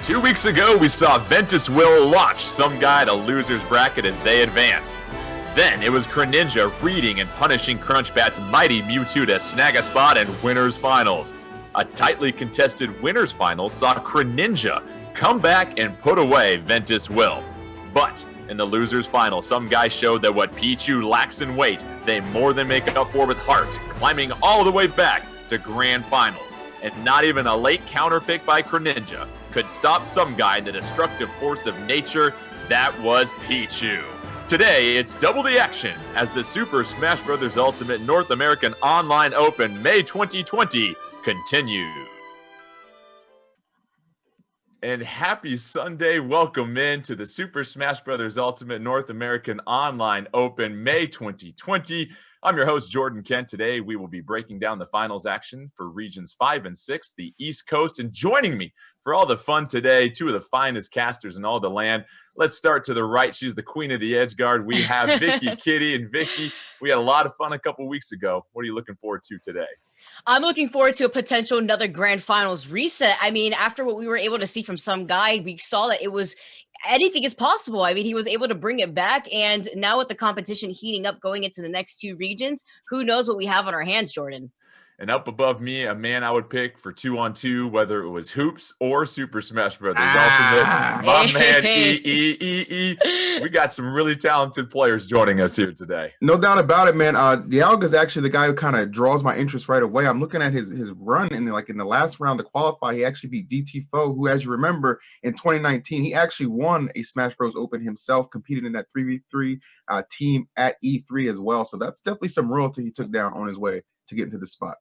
2 weeks ago, we saw Ventus Will launch some guy to loser's bracket as they advanced. Then it was Greninja reading and punishing Crunchbat's mighty Mewtwo to snag a spot in Winners Finals. A tightly contested Winners Finals saw Greninja come back and put away Ventus Will. But in the Losers Final, some guy showed that what Pichu lacks in weight, they more than make up for with heart, climbing all the way back to Grand Finals. And not even a late counter pick by Greninja could stop some guy in the destructive force of nature that was Pichu. Today, it's double the action as the Super Smash Bros. Ultimate North American Online Open May 2020 continues. And happy Sunday. Welcome in to the Super Smash Bros. Ultimate North American Online Open May 2020. I'm your host, Jordan Kent. Today, we will be breaking down the finals action for Regions 5 and 6, the East Coast. And joining me for all the fun today, two of the finest casters in all the land. Let's start to the right. She's the queen of the edge guard. We have Vicky Kitty. And Vicky, we had a lot of fun a couple weeks ago. What are you looking forward to today? I'm looking forward to a potential another grand finals reset. I mean, after what we were able to see from some guy, we saw that it was anything is possible. I mean, he was able to bring it back. And now with the competition heating up going into the next two regions, who knows what we have on our hands, Jordan? And up above me, a man I would pick for 2-on-2, whether it was Hoops or Super Smash Bros. Ultimate. My man, E. We got some really talented players joining us here today. No doubt about it, man. Dialga is actually the guy who kind of draws my interest right away. I'm looking at his run in the last round to qualify. He actually beat DT Foe, who, as you remember, in 2019, he actually won a Smash Bros. Open himself, competed in that 3v3 team at E3 as well. So that's definitely some royalty he took down on his way to get into this spot.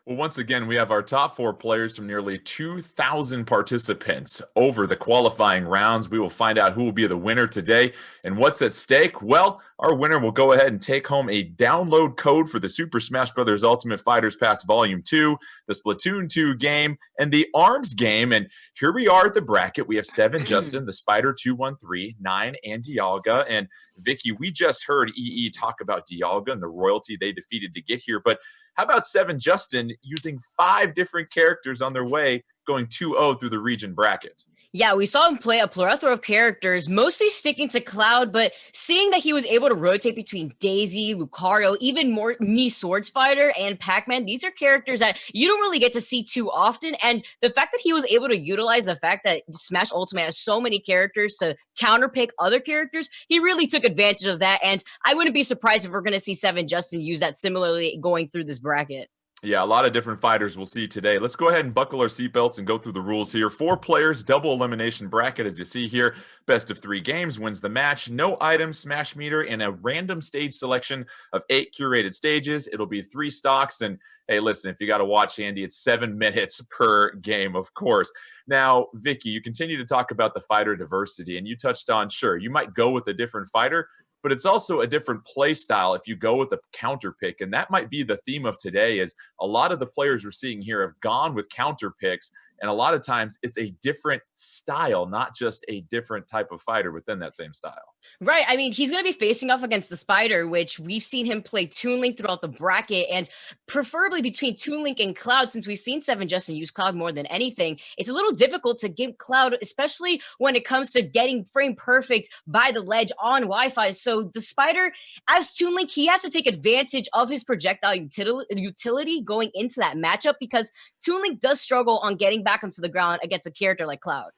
Well, once again, we have our top four players from nearly 2,000 participants over the qualifying rounds. We will find out who will be the winner today and what's at stake. Well, our winner will go ahead and take home a download code for the Super Smash Bros. Ultimate Fighters Pass Volume 2, the Splatoon 2 game, and the ARMS game. And here we are at the bracket. We have 7 Justin, the Spider 213, 9, and Dialga. And Vicky, we just heard EE talk about Dialga and the royalty they defeated to get here. But how about 7 Justin using 5 different characters on their way, going 2-0 through the region bracket? Yeah, we saw him play a plethora of characters, mostly sticking to Cloud, but seeing that he was able to rotate between Daisy, Lucario, even more Mii Swords Fighter, and Pac-Man, these are characters that you don't really get to see too often, and the fact that he was able to utilize the fact that Smash Ultimate has so many characters to counterpick other characters, he really took advantage of that, and I wouldn't be surprised if we're going to see 7 Justin use that similarly going through this bracket. Yeah, a lot of different fighters we'll see today. Let's go ahead and buckle our seatbelts and go through the rules here. 4 players, double elimination bracket, as you see here. Best of 3 games wins the match. No items, smash meter, and a random stage selection of 8 curated stages. It'll be 3 stocks. And hey, listen, if you got to watch Andy, it's 7 minutes per game, of course. Now, Vicky, you continue to talk about the fighter diversity, and you touched on, sure, you might go with a different fighter, but it's also a different play style if you go with a counter pick. And that might be the theme of today is a lot of the players we're seeing here have gone with counter picks. And a lot of times it's a different style, not just a different type of fighter within that same style. Right. I mean, he's going to be facing off against the Spider, which we've seen him play Toon Link throughout the bracket, and preferably between Toon Link and Cloud, since we've seen 7 Justin use Cloud more than anything. It's a little difficult to give Cloud, especially when it comes to getting frame perfect by the ledge on Wi-Fi. So the Spider, as Toon Link, he has to take advantage of his projectile utility going into that matchup, because Toon Link does struggle on getting back onto the ground against a character like Cloud.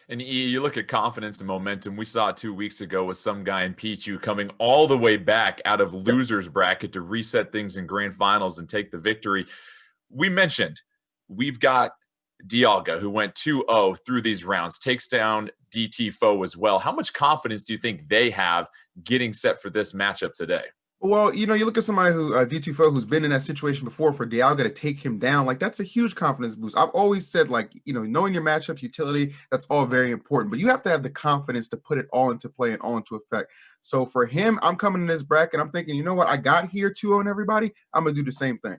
And you look at confidence and momentum. We saw it 2 weeks ago with some guy in Pichu coming all the way back out of losers bracket to reset things in grand finals and take the victory. We mentioned we've got Dialga, who went 2-0 through these rounds, takes down DT Foe as well. How much confidence do you think they have getting set for this matchup today? Well, you look at somebody who, D2Fo, who's been in that situation before, for Dialga to take him down, that's a huge confidence boost. I've always said, knowing your matchup utility, that's all very important. But you have to have the confidence to put it all into play and all into effect. So for him, I'm coming in this bracket, I'm thinking, you know what? I got here 2-0 everybody. I'm going to do the same thing.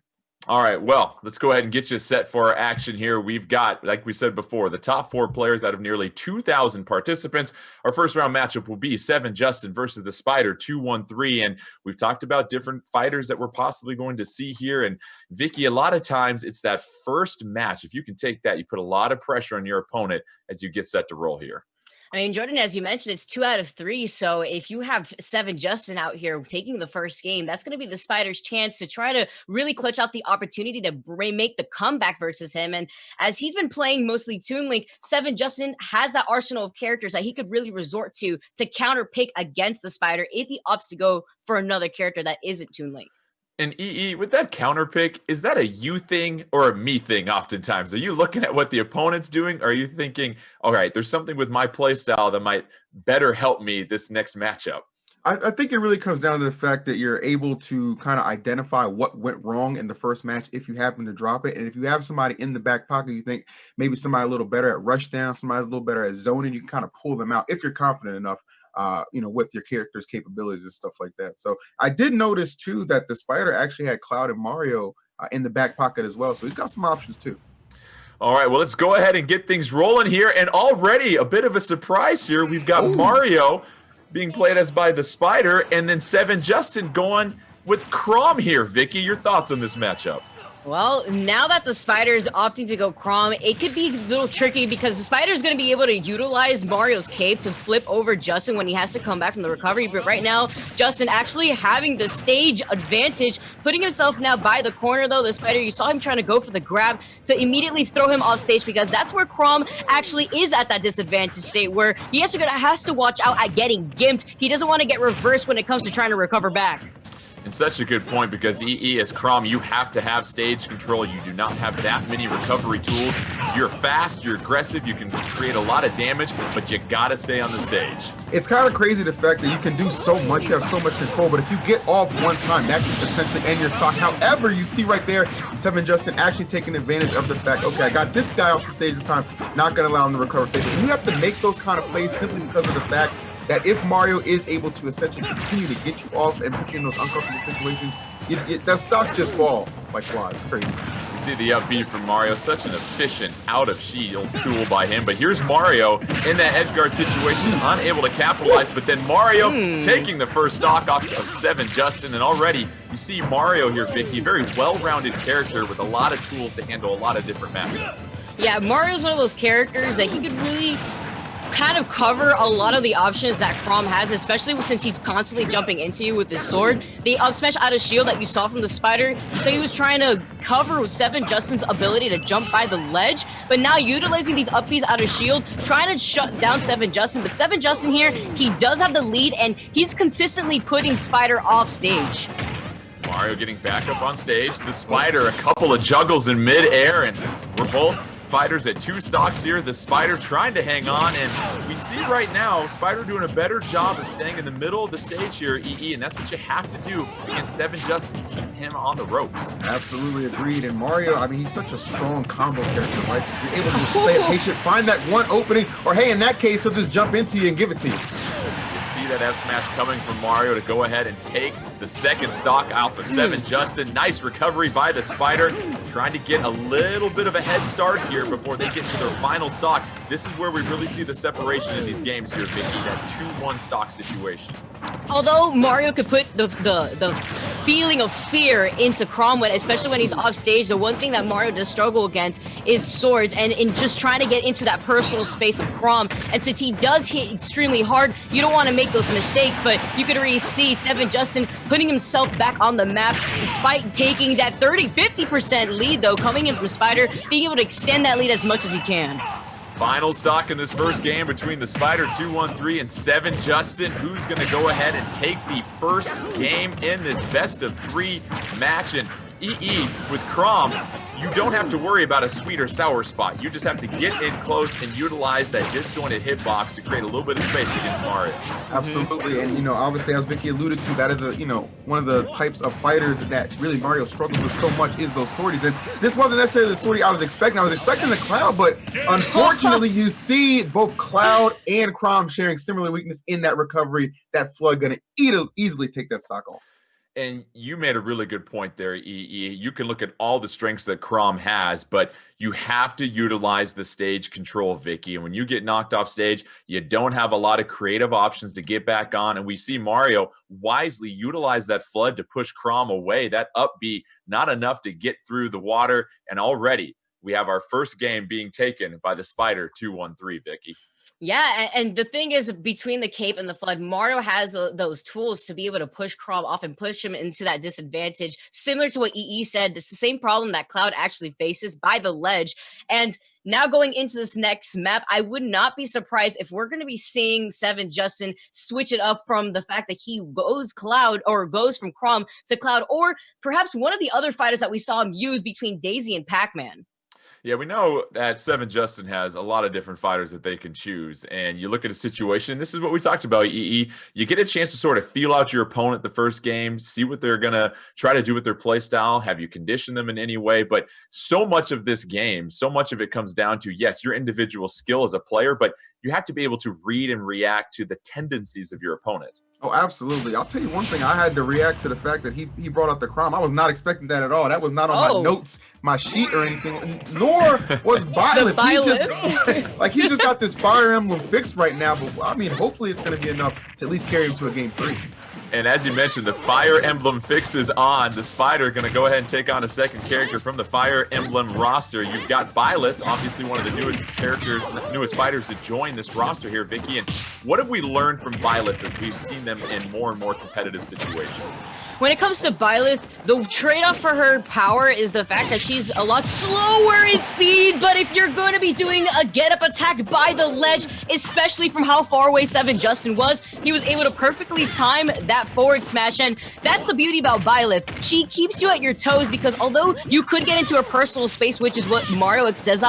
All right, well, let's go ahead and get you set for our action here. We've got, like we said before, the top 4 players out of nearly 2,000 participants. Our first round matchup will be Seven Justin versus the Spider 213. And we've talked about different fighters that we're possibly going to see here. And Vicky, a lot of times it's that first match. If you can take that, you put a lot of pressure on your opponent as you get set to roll here. I mean, Jordan, as you mentioned, it's 2 out of 3. So if you have Seven Justin out here taking the first game, that's going to be the Spider's chance to try to really clutch out the opportunity to make the comeback versus him. And as he's been playing mostly Toon Link, Seven Justin has that arsenal of characters that he could really resort to counter pick against the Spider if he opts to go for another character that isn't Toon Link. And EE, with that counter pick, is that a you thing or a me thing oftentimes? Are you looking at what the opponent's doing? Or are you thinking, all right, there's something with my play style that might better help me this next matchup? I think it really comes down to the fact that you're able to kind of identify what went wrong in the first match if you happen to drop it. And if you have somebody in the back pocket, you think maybe somebody a little better at rush down, somebody's a little better at zoning, you can kind of pull them out if you're confident enough. With your character's capabilities and stuff like that. So I did notice too that the Spider actually had Cloud and Mario in the back pocket as well. So he's got some options too. All right, well, let's go ahead and get things rolling here. And already a bit of a surprise here. We've got Mario being played as by the Spider, and then Seven Justin going with Crom here. Vicky, your thoughts on this matchup? Well, now that the Spider is opting to go Crom, it could be a little tricky because the Spider is going to be able to utilize Mario's cape to flip over Justin when he has to come back from the recovery. But right now, Justin actually having the stage advantage, putting himself now by the corner, though. The Spider, you saw him trying to go for the grab to immediately throw him off stage because that's where Crom actually is at that disadvantage state where he has to watch out at getting gimped. He doesn't want to get reversed when it comes to trying to recover back. And such a good point because EE as Crom, you have to have stage control. You do not have that many recovery tools. You're fast, you're aggressive, you can create a lot of damage, but you gotta stay on the stage. It's kind of crazy the fact that you can do so much, you have so much control, but if you get off one time, that can essentially end your stock. However, you see right there, Seven Justin actually taking advantage of the fact, okay, I got this guy off the stage this time, not gonna allow him to recover stage. And you have to make those kind of plays simply because of the fact that if Mario is able to essentially continue to get you off and put you in those uncomfortable situations, that stocks just fall like flies. It's crazy. You see the up B from Mario, such an efficient out-of-shield tool by him. But here's Mario in that edge guard situation, unable to capitalize. But then Mario taking the first stock off of Seven Justin. And already you see Mario here, Vicky, a very well-rounded character with a lot of tools to handle a lot of different matchups. Yeah, Mario's one of those characters that he could really kind of cover a lot of the options that Crom has, especially since he's constantly jumping into you with his sword. The up smash out of shield that you saw from the Spider, you saw he was trying to cover with Seven Justin's ability to jump by the ledge, but now utilizing these up Bs out of shield, trying to shut down Seven Justin. But Seven Justin here, he does have the lead, and he's consistently putting Spider off stage. Mario getting back up on stage. The Spider, a couple of juggles in mid-air, and we're both fighters at 2 stocks here. The Spider trying to hang on, and we see right now Spider doing a better job of staying in the middle of the stage here, EE, and that's what you have to do against Seven Justin, keep him on the ropes. Absolutely agreed. And Mario, I mean, he's such a strong combo character, right? So you're able to just play it patient, find that one opening, or hey, in that case, he'll just jump into you and give it to you. You see that F smash coming from Mario to go ahead and take the second stock off of Seven Justin. Nice recovery by the Spider, trying to get a little bit of a head start here before they get to their final stock. This is where we really see the separation in these games here, Vicky, that 2-1 stock situation. Although Mario could put the feeling of fear into Cromwell, especially when he's off stage, the one thing that Mario does struggle against is swords and in just trying to get into that personal space of Crom. And since he does hit extremely hard, you don't want to make those mistakes, but you could already see Seven Justin putting himself back on the map despite taking that 30-50% lead, though, coming in from Spider, being able to extend that lead as much as he can. Final stock in this first game between the Spider 213 and Seven Justin. Who's going to go ahead and take the first game in this best of 3 match? And EE with Crom, you don't have to worry about a sweet or sour spot. You just have to get in close and utilize that disjointed hitbox to create a little bit of space against Mario. Absolutely. And, obviously, as Vicky alluded to, that is one of the types of fighters that really Mario struggles with so much is those swordies. And this wasn't necessarily the swordie I was expecting. I was expecting the Cloud, but unfortunately, you see both Cloud and Crom sharing similar weakness in that recovery. That Flood going to easily take that stock off. And you made a really good point there, EE. You can look at all the strengths that Crom has, but you have to utilize the stage control, Vicky. And when you get knocked off stage, you don't have a lot of creative options to get back on. And we see Mario wisely utilize that flood to push Crom away. That up B, not enough to get through the water. And already we have our first game being taken by the Spider 2-1-3, Vicky. Yeah, and the thing is, between the cape and the flood, Mario has those tools to be able to push Crom off and push him into that disadvantage. Similar to what EE said, it's the same problem that Cloud actually faces by the ledge. And now going into this next map, I would not be surprised if we're going to be seeing Seven Justin switch it up from the fact that he goes Cloud or goes from Crom to Cloud, or perhaps one of the other fighters that we saw him use between Daisy and Pac-Man. Yeah, we know that Seven Justin has a lot of different fighters that they can choose. And you look at a situation, this is what we talked about, EE. You get a chance to sort of feel out your opponent the first game, see what they're going to try to do with their play style. Have you conditioned them in any way? But so much of this game, so much of it comes down to, yes, your individual skill as a player, but you have to be able to read and react to the tendencies of your opponent. Oh, absolutely. I'll tell you one thing. I had to react to the fact that he brought up the Crom. I was not expecting that at all. That was not on my notes, my sheet or anything, nor was Byleth. He just got this Fire Emblem fixed right now. But I mean, hopefully it's going to be enough to at least carry him to a game 3. And as you mentioned, the Fire Emblem fix is on. The Spider going to go ahead and take on a second character from the Fire Emblem roster. You've got Byleth, obviously one of the newest characters, newest fighters to join this roster here, Vicky. And what have we learned from Byleth that we've seen them in more and more competitive situations? When it comes to Byleth, the trade-off for her power is the fact that she's a lot slower in speed, but if you're going to be doing a get-up attack by the ledge, especially from how far away Seven Justin was, he was able to perfectly time that forward smash, and that's the beauty about Byleth. She keeps you at your toes because although you could get into her personal space, which is what Mario excels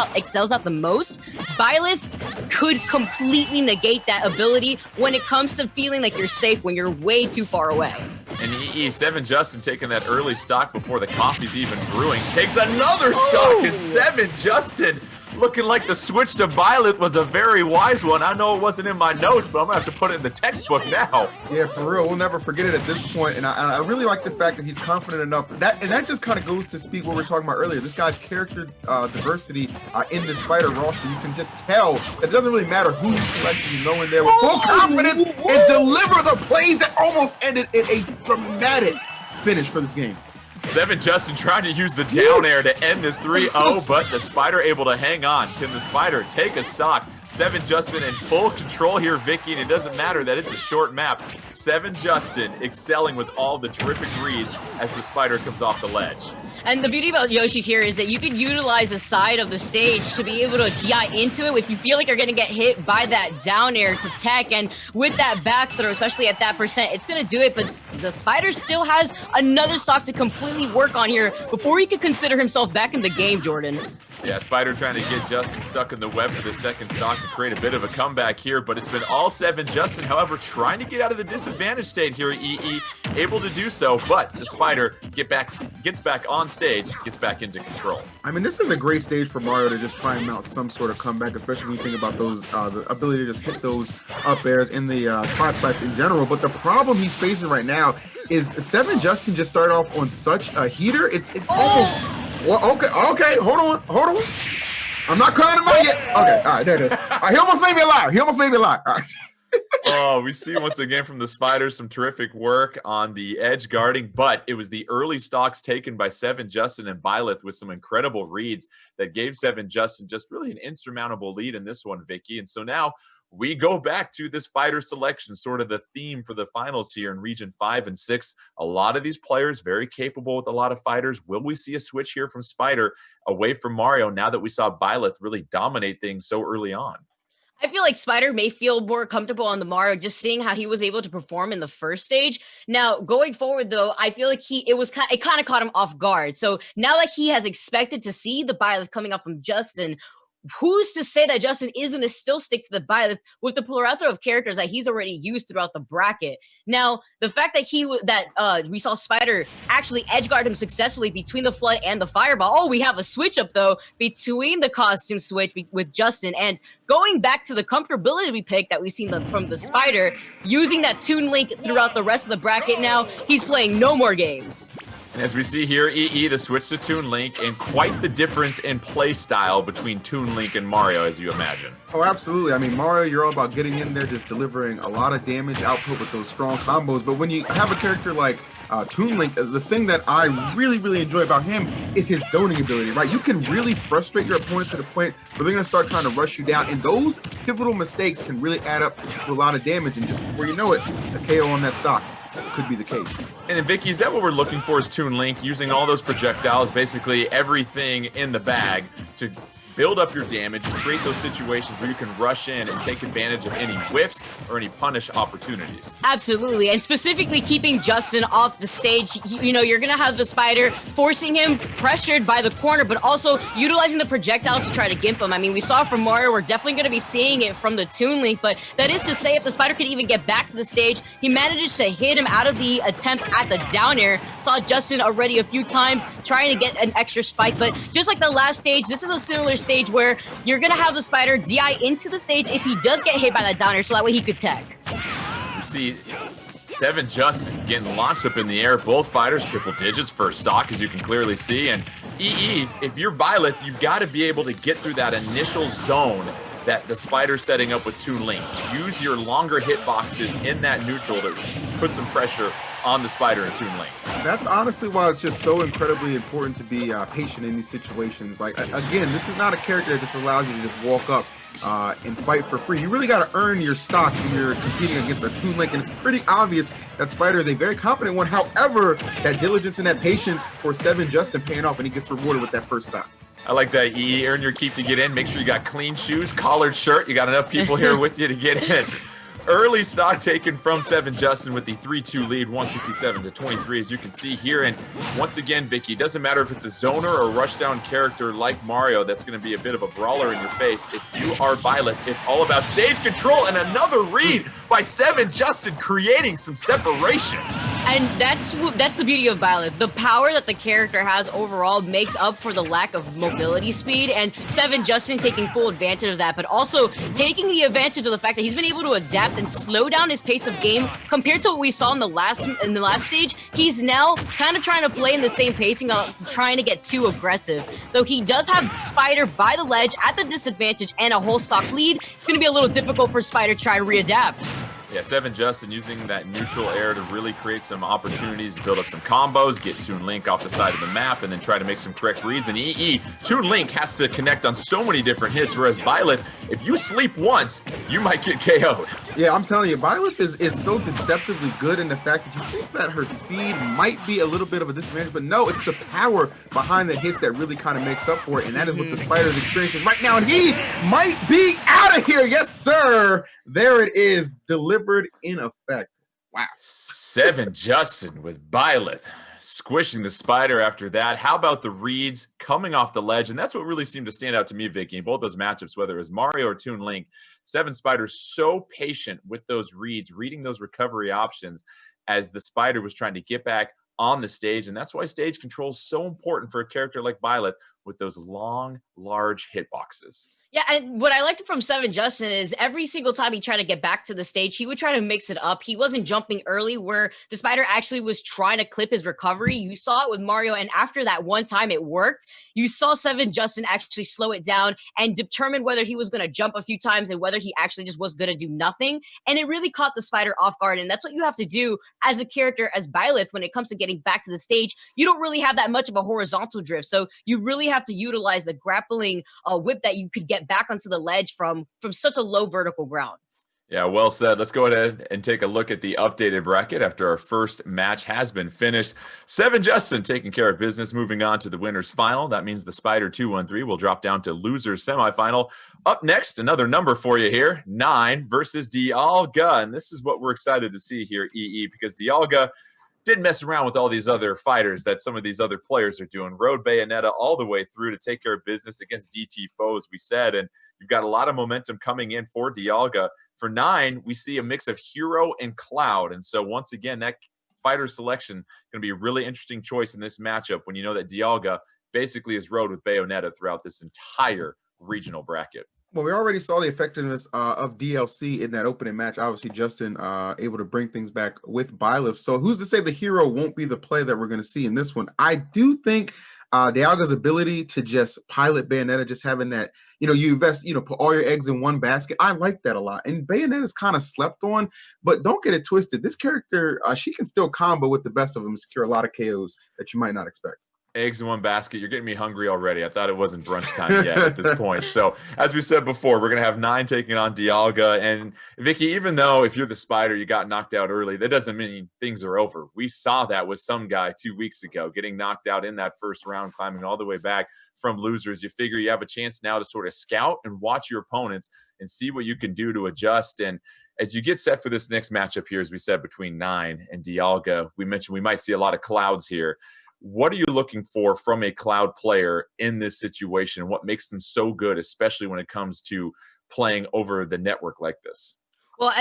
at the most, Byleth could completely negate that ability when it comes to feeling like you're safe when you're way too far away. And EE, Seven Justin taking that early stock before the coffee's even brewing, takes another stock, and Seven Justin looking like the switch to Byleth was a very wise one. I know it wasn't in my notes, but I'm going to have to put it in the textbook now. Yeah, for real. We'll never forget it at this point. And I really like the fact that he's confident enough. That just kind of goes to speak what we were talking about earlier. This guy's character diversity in this fighter roster. You can just tell that it doesn't really matter who you select. You know in there with full confidence and deliver the plays that almost ended in a dramatic finish for this game. Seven Justin trying to use the down air to end this 3-0, but the Spider able to hang on. Can the Spider take a stock? Seven Justin in full control here, Vicky, and it doesn't matter that it's a short map. Seven Justin excelling with all the terrific reads as the Spider comes off the ledge. And the beauty about Yoshi's here is that you can utilize the side of the stage to be able to DI into it if you feel like you're going to get hit by that down air to tech. And with that back throw, especially at that percent, it's going to do it. But the Spider still has another stock to completely work on here before he could consider himself back in the game, Jordan. Yeah, Spider trying to get Justin stuck in the web for the second stock to create a bit of a comeback here, but it's been all Seven Justin, however, trying to get out of the disadvantage state here, EE, able to do so, but the Spider gets back on stage, gets back into control. I mean, this is a great stage for Mario to just try and mount some sort of comeback, especially when you think about those, the ability to just hit those up airs in the triplets in general, but the problem he's facing right now is Seven Justin just started off on such a heater, it's almost... Well, okay, hold on. I'm not crying him out yet. Okay, all right, there it is. All right, he almost made me lie. All right. Oh, we see once again from the Spiders some terrific work on the edge guarding, but it was the early stocks taken by Seven Justin and Byleth with some incredible reads that gave Seven Justin just really an insurmountable lead in this one, Vicky. And so now we go back to the Spider selection, sort of the theme for the finals here in Region 5 and 6. A lot of these players very capable with a lot of fighters. Will we see a switch here from Spider away from Mario now that we saw Byleth really dominate things so early on? I feel like Spider may feel more comfortable on the Mario, just seeing how he was able to perform in the first stage. Now, going forward, though, I feel like it kind of caught him off guard. So now that he has expected to see the Byleth coming up from Justin, who's to say that Justin isn't going to still stick to the Byleth with the plethora of characters that he's already used throughout the bracket? Now, the fact that we saw Spider actually edgeguard him successfully between the Flood and the Fireball. Oh, we have a switch up though between the costume switch with Justin, and going back to the comfortability we picked that we've seen from the Spider, using that Toon Link throughout the rest of the bracket. Now he's playing no more games. And as we see here, EE to switch to Toon Link, and quite the difference in play style between Toon Link and Mario, as you imagine. Oh, absolutely. I mean, Mario, you're all about getting in there, just delivering a lot of damage output with those strong combos. But when you have a character like Toon Link, the thing that I really, really enjoy about him is his zoning ability, right? You can really frustrate your opponent to the point where they're going to start trying to rush you down. And those pivotal mistakes can really add up to a lot of damage. And just before you know it, a KO on that stock could be the case. And Vicky, is that what we're looking for, is Toon Link, using all those projectiles, basically everything in the bag to build up your damage and create those situations where you can rush in and take advantage of any whiffs or any punish opportunities? Absolutely, and specifically keeping Justin off the stage. You know, you're going to have the Spider forcing him pressured by the corner, but also utilizing the projectiles to try to gimp him. I mean, we saw it from Mario. We're definitely going to be seeing it from the Toon Link, but that is to say, if the Spider could even get back to the stage, he manages to hit him out of the attempt at the down air. Saw Justin already a few times trying to get an extra spike, but just like the last stage, this is a similar stage where you're going to have the Spider DI into the stage if he does get hit by that down air, so that way he could tech. You see Seven Justin getting launched up in the air. Both fighters triple digits for stock, as you can clearly see. And EE, if you're Byleth, you've got to be able to get through that initial zone that the Spider's setting up with Toon Link. Use your longer hitboxes in that neutral to put some pressure on the Spider and Toon Link. That's honestly why it's just so incredibly important to be patient in these situations. Like, again, this is not a character that just allows you to just walk up and fight for free. You really got to earn your stocks when you're competing against a Toon Link, and it's pretty obvious that Spider is a very competent one. However, that diligence and that patience for Seven Justin paying off, and he gets rewarded with that first stock. I like that, EE. Earn your keep to get in. Make sure you got clean shoes, collared shirt. You got enough people here with you to get in. Early stock taken from Seven Justin with the 3-2 lead, 167-23, as you can see here. And once again, Vicky, it doesn't matter if it's a zoner or a rushdown character like Mario that's going to be a bit of a brawler in your face. If you are Byleth, it's all about stage control, and another read by Seven Justin, creating some separation. And that's the beauty of Byleth. The power that the character has overall makes up for the lack of mobility speed, and Seven Justin taking full advantage of that, but also taking the advantage of the fact that he's been able to adapt and slow down his pace of game compared to what we saw in the last stage. He's now kind of trying to play in the same pacing, trying to get too aggressive. Though he does have Spider by the ledge at the disadvantage and a whole stock lead, it's going to be a little difficult for Spider to try to readapt. Yeah, Seven Justin using that neutral air to really create some opportunities to build up some combos, get Toon Link off the side of the map, and then try to make some correct reads. And EE, Toon Link has to connect on so many different hits, whereas Byleth, if you sleep once, you might get KO'd. Yeah, I'm telling you, Byleth is so deceptively good in the fact that you think that her speed might be a little bit of a disadvantage, but no, it's the power behind the hits that really kind of makes up for it, and that is what the Spider is experiencing right now, and he might be out of here. Yes, sir. There it is, delivered in effect. Wow. Seven Justin with Byleth squishing the Spider after that. How about the reads coming off the ledge? And that's what really seemed to stand out to me, Vicky, in both those matchups, whether it was Mario or Toon Link. Seven Spider's so patient with those reads, reading those recovery options as the Spider was trying to get back on the stage. And that's why stage control is so important for a character like Byleth with those long, large hitboxes. Yeah, and what I liked from Seven Justin is every single time he tried to get back to the stage, he would try to mix it up. He wasn't jumping early where the Spider actually was trying to clip his recovery. You saw it with Mario, and after that one time it worked. You saw Seven Justin actually slow it down and determine whether he was going to jump a few times and whether he actually just was going to do nothing. And it really caught the Spider off guard, and that's what you have to do as a character, as Byleth, when it comes to getting back to the stage. You don't really have that much of a horizontal drift, so you really have to utilize the grappling whip that you could get back onto the ledge from such a low vertical ground. Yeah, well said. Let's go ahead and take a look at the updated bracket after our first match has been finished. Seven Justin taking care of business, moving on to the winners final. That means the Spider 2-1-3 will drop down to losers semifinal. Up next, another number for you here, 9 versus Dialga. And this is what we're excited to see here, EE, because Dialga didn't mess around with all these other fighters that some of these other players are doing. Rode Bayonetta all the way through to take care of business against DT foes, we said, and you've got a lot of momentum coming in for Dialga. For 9, we see a mix of Hero and Cloud, and so once again, that fighter selection going to be a really interesting choice in this matchup when you know that Dialga basically is rode with Bayonetta throughout this entire regional bracket. Well, we already saw the effectiveness of DLC in that opening match. Obviously, Justin able to bring things back with Byleth. So who's to say the Hero won't be the play that we're going to see in this one? I do think Dialga's ability to just pilot Bayonetta, just having that, you invest, put all your eggs in one basket. I like that a lot. And Bayonetta's kind of slept on, but don't get it twisted. This character, she can still combo with the best of them and secure a lot of KOs that you might not expect. Eggs in one basket. You're getting me hungry already. I thought it wasn't brunch time yet at this point. So as we said before, we're going to have 9 taking on Dialga. And Vicky, even though if you're the Spider, you got knocked out early, that doesn't mean things are over. We saw that with some guy 2 weeks ago, getting knocked out in that first round, climbing all the way back from losers. You figure you have a chance now to sort of scout and watch your opponents and see what you can do to adjust. And as you get set for this next matchup here, as we said, between 9 and Dialga, we mentioned we might see a lot of clouds here. What are you looking for from a Cloud player in this situation? What makes them so good, especially when it comes to playing over the network like this? Well,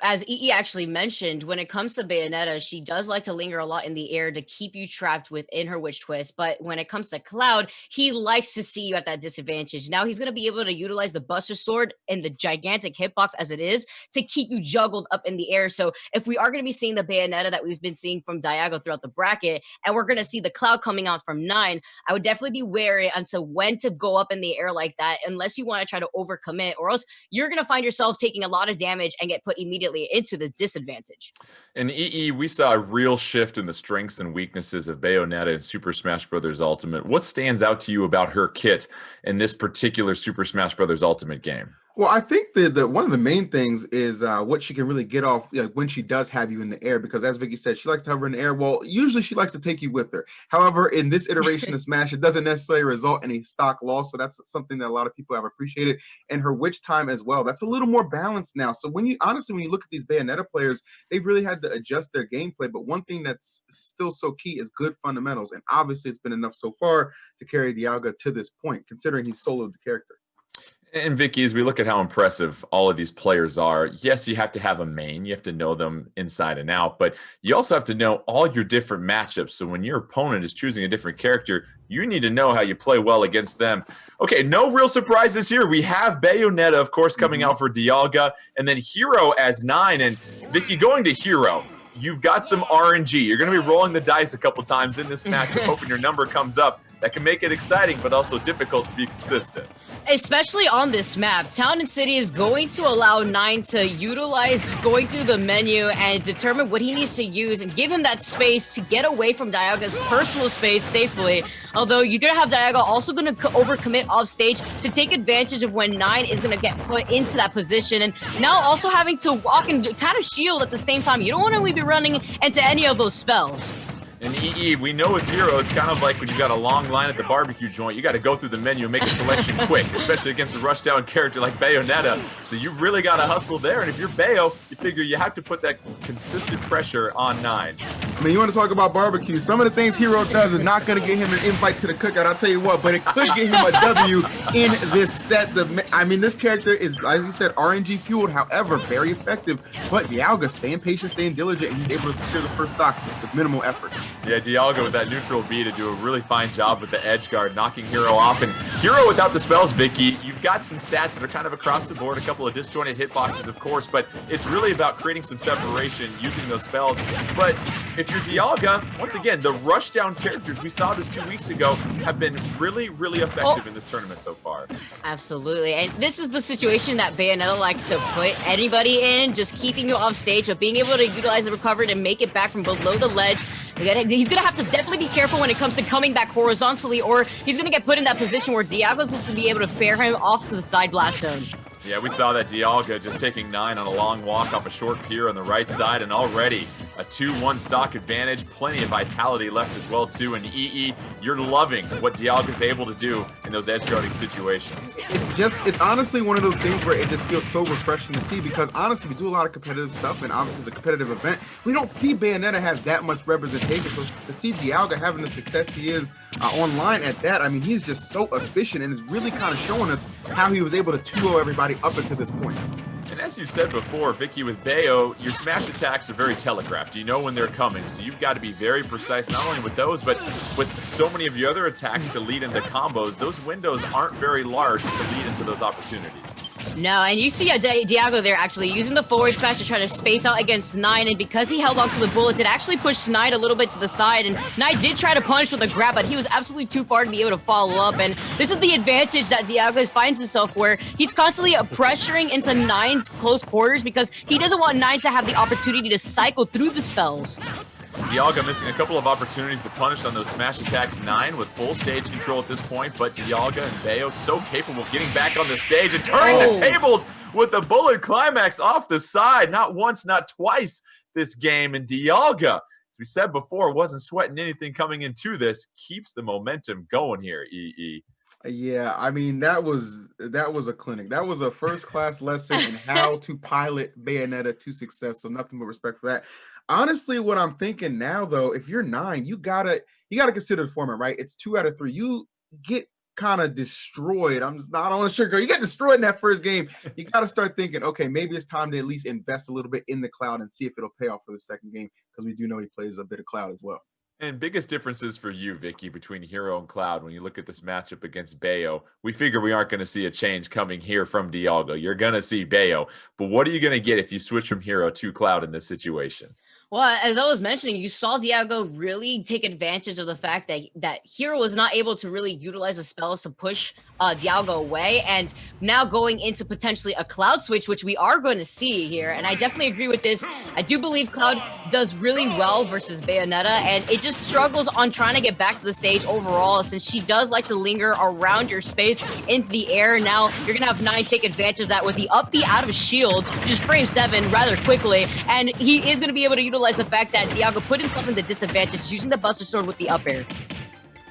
as EE actually mentioned, when it comes to Bayonetta, she does like to linger a lot in the air to keep you trapped within her witch twist. But when it comes to Cloud, he likes to see you at that disadvantage. Now he's going to be able to utilize the Buster Sword and the gigantic hitbox as it is to keep you juggled up in the air. So if we are going to be seeing the Bayonetta that we've been seeing from Dialga throughout the bracket, and we're going to see the Cloud coming out from 9, I would definitely be wary until when to go up in the air like that, unless you want to try to overcommit, or else you're going to find yourself taking a lot of damage and get put immediately into the disadvantage. In EE, we saw a real shift in the strengths and weaknesses of Bayonetta in Super Smash Bros. Ultimate. What stands out to you about her kit in this particular Super Smash Bros. Ultimate game? Well, I think the one of the main things is what she can really get off when she does have you in the air, because as Vicky said, she likes to hover in the air. Well, usually she likes to take you with her. However, in this iteration of Smash, it doesn't necessarily result in a stock loss. So that's something that a lot of people have appreciated. And her witch time as well. That's a little more balanced now. So when you look at these Bayonetta players, they've really had to adjust their gameplay. But one thing that's still so key is good fundamentals. And obviously it's been enough so far to carry Dialga to this point, considering he's soloed the character. And Vicky, as we look at how impressive all of these players are, yes, you have to have a main. You have to know them inside and out, but you also have to know all your different matchups. So when your opponent is choosing a different character, you need to know how you play well against them. Okay, no real surprises here. We have Bayonetta, of course, coming out for Dialga, and then Hero as 9. And Vicky, going to Hero, you've got some RNG. You're going to be rolling the dice a couple times in this matchup, hoping your number comes up. That can make it exciting, but also difficult to be consistent. Especially on this map, Town and City is going to allow 9 to utilize just going through the menu and determine what he needs to use and give him that space to get away from Dialga's personal space safely. Although you're going to have Dialga also going to overcommit off stage to take advantage of when 9 is going to get put into that position. And now also having to walk and kind of shield at the same time. You don't want to be running into any of those spells. In EE, we know with Hero, it's kind of like when you got a long line at the barbecue joint. You got to go through the menu and make a selection quick, especially against a rush-down character like Bayonetta. So you really got to hustle there. And if you're Bayo, you figure you have to put that consistent pressure on 9. I mean, you want to talk about barbecue. Some of the things Hero does is not going to get him an invite to the cookout, I'll tell you what, but it could get him a W in this set. This character is, like you said, RNG fueled, however, very effective. But Dialga staying patient, staying diligent, and he's able to secure the first stock with minimal effort. Yeah, Dialga with that neutral B to do a really fine job with the edge guard, knocking Hero off. And Hero without the spells, Vicky, you've got some stats that are kind of across the board, a couple of disjointed hitboxes, of course, but it's really about creating some separation using those spells. But if you're Dialga, once again, the rushdown characters, we saw this 2 weeks ago, have been really, really effective in this tournament so far. Absolutely. And this is the situation that Bayonetta likes to put anybody in, just keeping you off stage, but being able to utilize the recovery to make it back from below the ledge. He's going to have to definitely be careful when it comes to coming back horizontally, or he's going to get put in that position where Dialga's just to be able to fare him off to the side blast zone. Yeah, we saw that Dialga just taking 9 on a long walk off a short pier on the right side, and already A 2-1 stock advantage, plenty of vitality left as well too. And EE, you're loving what Dialga's able to do in those edge guarding situations. It's honestly one of those things where it just feels so refreshing to see, because honestly we do a lot of competitive stuff, and obviously it's a competitive event. We don't see Bayonetta have that much representation, so to see Dialga having the success he is online at that, I mean, he's just so efficient, and it's really kind of showing us how he was able to 2-0 everybody up until this point. And as you said before, Vicky, with Bayo, your smash attacks are very telegraphed. You know when they're coming, so you've got to be very precise, not only with those, but with so many of your other attacks to lead into combos. Those windows aren't very large to lead into those opportunities. No, and you see Dialga there actually using the forward smash to try to space out against Nine, and because he held onto the bullets, it actually pushed Nine a little bit to the side, and Nine did try to punish with a grab, but he was absolutely too far to be able to follow up, and this is the advantage that Dialga finds himself, where he's constantly pressuring into Nine's close quarters because he doesn't want Nine to have the opportunity to cycle through the spells. Dialga missing a couple of opportunities to punish on those smash attacks. Nine with full stage control at this point, but Dialga and Bayo so capable of getting back on the stage and turning the tables with the bullet climax off the side. Not once, not twice this game. And Dialga, as we said before, wasn't sweating anything coming into this. Keeps the momentum going here, EE. Yeah, I mean, that was a clinic. That was a first-class lesson in how to pilot Bayonetta to success, so nothing but respect for that. Honestly, what I'm thinking now, though, if you're Nine, you gotta consider the format, right? It's 2 out of 3. You get kind of destroyed. I don't want to sugarcoat. You get destroyed in that first game. You got to start thinking, okay, maybe it's time to at least invest a little bit in the Cloud and see if it'll pay off for the second game, because we do know he plays a bit of Cloud as well. And biggest differences for you, Vicky, between Hero and Cloud when you look at this matchup against Bayo. We figure we aren't going to see a change coming here from Dialga. You're going to see Bayo. But what are you going to get if you switch from Hero to Cloud in this situation? Well, as I was mentioning, you saw Dialga really take advantage of the fact that Hero was not able to really utilize the spells to push Dialga away, and now going into potentially a Cloud switch, which we are going to see here, and I definitely agree with this. I do believe Cloud does really well versus Bayonetta, and it just struggles on trying to get back to the stage overall, since she does like to linger around your space in the air. Now, you're going to have Nine take advantage of that with the up B out of shield, just frame 7 rather quickly, and he is going to be able to utilize the fact that Dialga put himself in the disadvantage using the Buster Sword with the up air.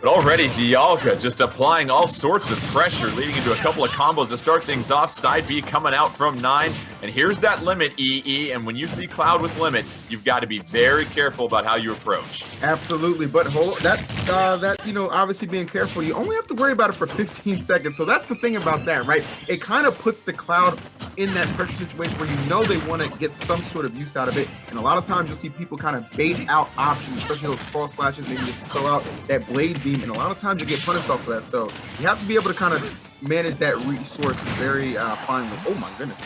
But already Dialga just applying all sorts of pressure, leading into a couple of combos to start things off. Side B coming out from Nine. And here's that limit, EE. And when you see Cloud with limit, you've got to be very careful about how you approach. Absolutely. But that obviously being careful, you only have to worry about it for 15 seconds. So that's the thing about that, right? It kind of puts the Cloud in that pressure situation where you know they want to get some sort of use out of it. And a lot of times you'll see people kind of bait out options, especially those cross slashes, maybe just throw out that blade beam. And a lot of times you get punished off of that. So you have to be able to kind of manage that resource very finely. Oh my goodness.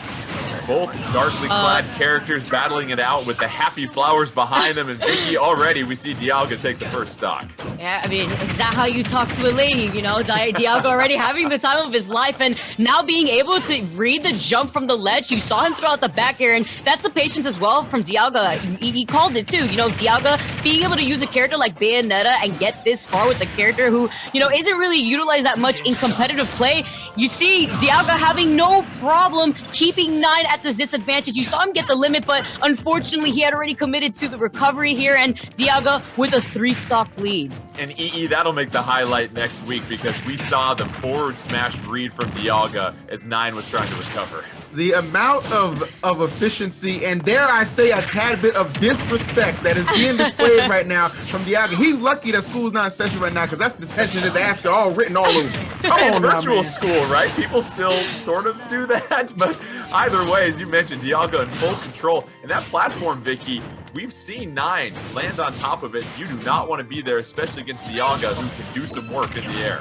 Both darkly clad characters battling it out with the happy flowers behind them. And Vicky, already we see Dialga take the first stock. Yeah, I mean, is that how you talk to a lady? You know, Dialga already having the time of his life, and now being able to read the jump from the ledge. You saw him throw out the back air, and that's the patience as well from Dialga. He called it too. You know, Dialga being able to use a character like Bayonetta and get this far with a character who, you know, isn't really utilized that much in competitive play. You see Dialga having no problem keeping Nine at this disadvantage. You saw him get the limit, but unfortunately he had already committed to the recovery here, and Dialga with a 3-stock lead. And EE, that'll make the highlight next week, because we saw the forward smash read from Dialga as Nine was trying to recover. The amount of efficiency, and dare I say a tad bit of disrespect that is being displayed right now from Dialga. He's lucky that school's not in session right now, because that's detention. His ass are all written all over. Come on, virtual school, right? People still sort of do that, but either way, as you mentioned, Dialga in full control. And that platform, Vicky, we've seen Nine land on top of it. You do not want to be there, especially against Dialga, who can do some work in the air.